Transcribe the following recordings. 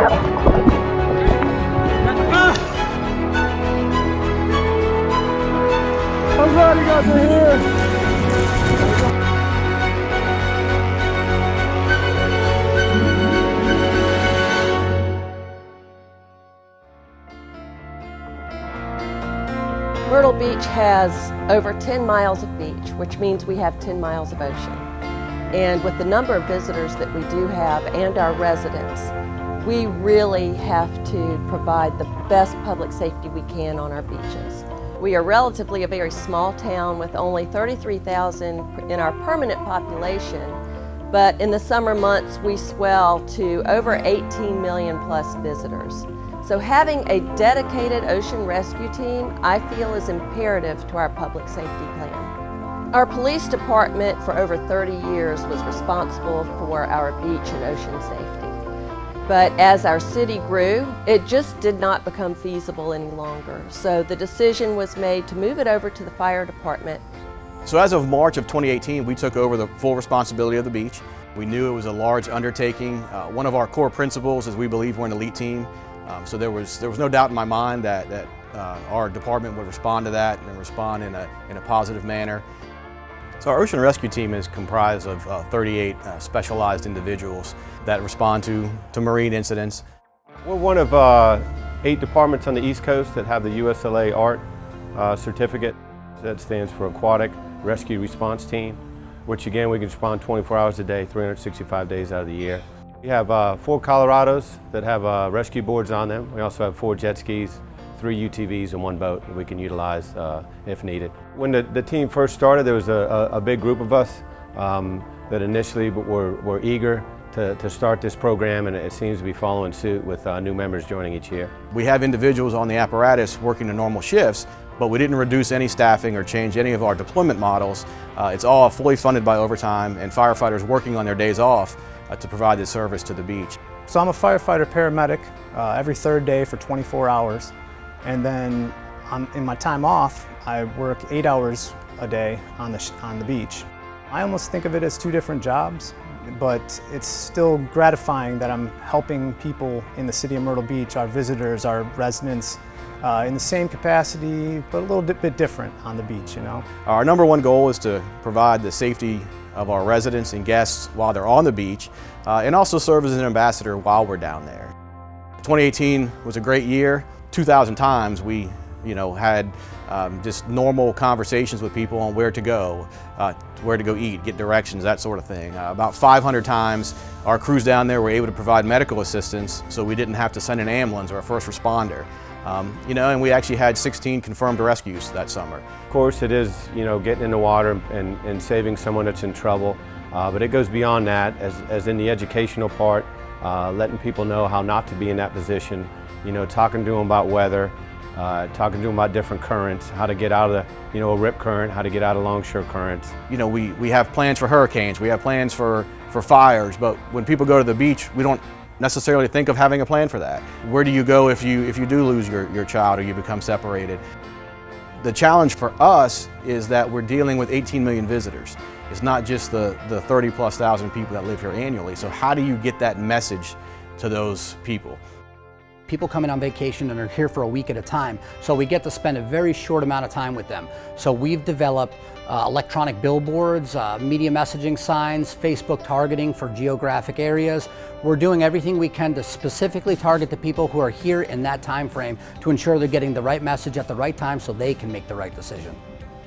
I'm glad you guys are here. Myrtle Beach has over 10 miles of beach, which means we have 10 miles of ocean. And with the number of visitors that we do have and our residents, we really have to provide the best public safety we can on our beaches. We are relatively a very small town with only 33,000 in our permanent population, but in the summer months we swell to over 18 million plus visitors. So having a dedicated ocean rescue team, I feel, is imperative to our public safety plan. Our police department for over 30 years was responsible for our beach and ocean safety. But as our city grew, it just did not become feasible any longer. So the decision was made to move it over to the fire department. So as of March of 2018, we took over the full responsibility of the beach. We knew it was a large undertaking. One of our core principles is we believe we're an elite team. So there was no doubt in my mind that our department would respond to that and respond in a positive manner. So our ocean rescue team is comprised of 38 specialized individuals that respond to marine incidents. We're one of 8 departments on the East Coast that have the USLA ART certificate. That stands for Aquatic Rescue Response Team, which again we can respond 24 hours a day, 365 days out of the year. We have 4 Colorados that have rescue boards on them. We also have 4 jet skis, 3 UTVs, and 1 boat that we can utilize if needed. When the team first started, there was a big group of us that initially were eager to start this program, and it seems to be following suit with new members joining each year. We have individuals on the apparatus working the normal shifts, but we didn't reduce any staffing or change any of our deployment models. It's all fully funded by overtime and firefighters working on their days off to provide this service to the beach. So I'm a firefighter paramedic every 3rd day for 24 hours. And then in my time off, I work 8 hours a day on the beach. I almost think of it as 2 different jobs, but it's still gratifying that I'm helping people in the city of Myrtle Beach, our visitors, our residents, in the same capacity, but a little bit different on the beach, you know. Our number 1 goal is to provide the safety of our residents and guests while they're on the beach, and also serve as an ambassador while we're down there. 2018 was a great year. 2,000 times we had just normal conversations with people on where to go eat, get directions, that sort of thing. About 500 times our crews down there were able to provide medical assistance, so we didn't have to send an ambulance or a first responder. And we actually had 16 confirmed rescues that summer. Of course, it is getting in the water and saving someone that's in trouble, but it goes beyond that, as in the educational part, letting people know how not to be in that position, talking to them about weather, talking to them about different currents, how to get out of a rip current, how to get out of longshore currents. We have plans for hurricanes, we have plans for fires, but when people go to the beach, we don't necessarily think of having a plan for that. Where do you go if you do lose your child or you become separated? The challenge for us is that we're dealing with 18 million visitors. It's not just the 30+ thousand people that live here annually. So how do you get that message to those people? People come in on vacation and are here for a week at a time, so we get to spend a very short amount of time with them. So we've developed electronic billboards, media messaging signs, Facebook targeting for geographic areas. We're doing everything we can to specifically target the people who are here in that time frame to ensure they're getting the right message at the right time so they can make the right decision.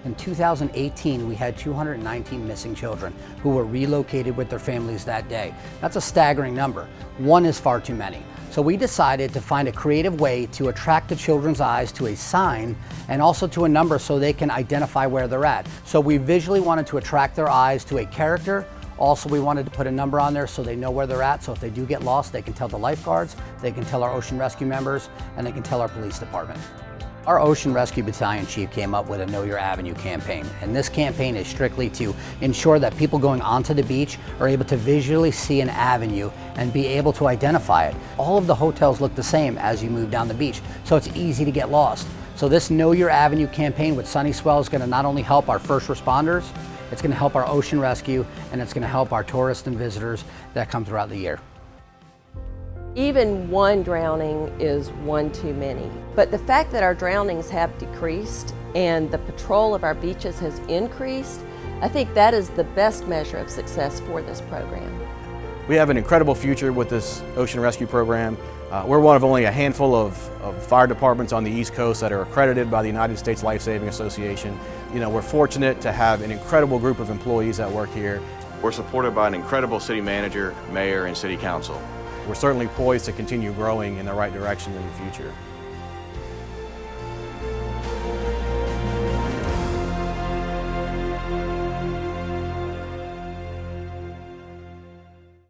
In 2018, we had 219 missing children who were relocated with their families that day. That's a staggering number. 1 is far too many. So we decided to find a creative way to attract the children's eyes to a sign and also to a number so they can identify where they're at. So we visually wanted to attract their eyes to a character. Also, we wanted to put a number on there so they know where they're at. So if they do get lost, they can tell the lifeguards, they can tell our ocean rescue members, and they can tell our police department. Our Ocean Rescue Battalion Chief came up with a Know Your Avenue campaign, and this campaign is strictly to ensure that people going onto the beach are able to visually see an avenue and be able to identify it. All of the hotels look the same as you move down the beach, so it's easy to get lost. So this Know Your Avenue campaign with Sunny Swell is going to not only help our first responders, it's going to help our ocean rescue, and it's going to help our tourists and visitors that come throughout the year. Even one drowning is one too many. But the fact that our drownings have decreased and the patrol of our beaches has increased, I think that is the best measure of success for this program. We have an incredible future with this ocean rescue program. We're one of only a handful of fire departments on the East Coast that are accredited by the United States Life Saving Association. You know, we're fortunate to have an incredible group of employees that work here. We're supported by an incredible city manager, mayor, and city council. We're certainly poised to continue growing in the right direction in the future.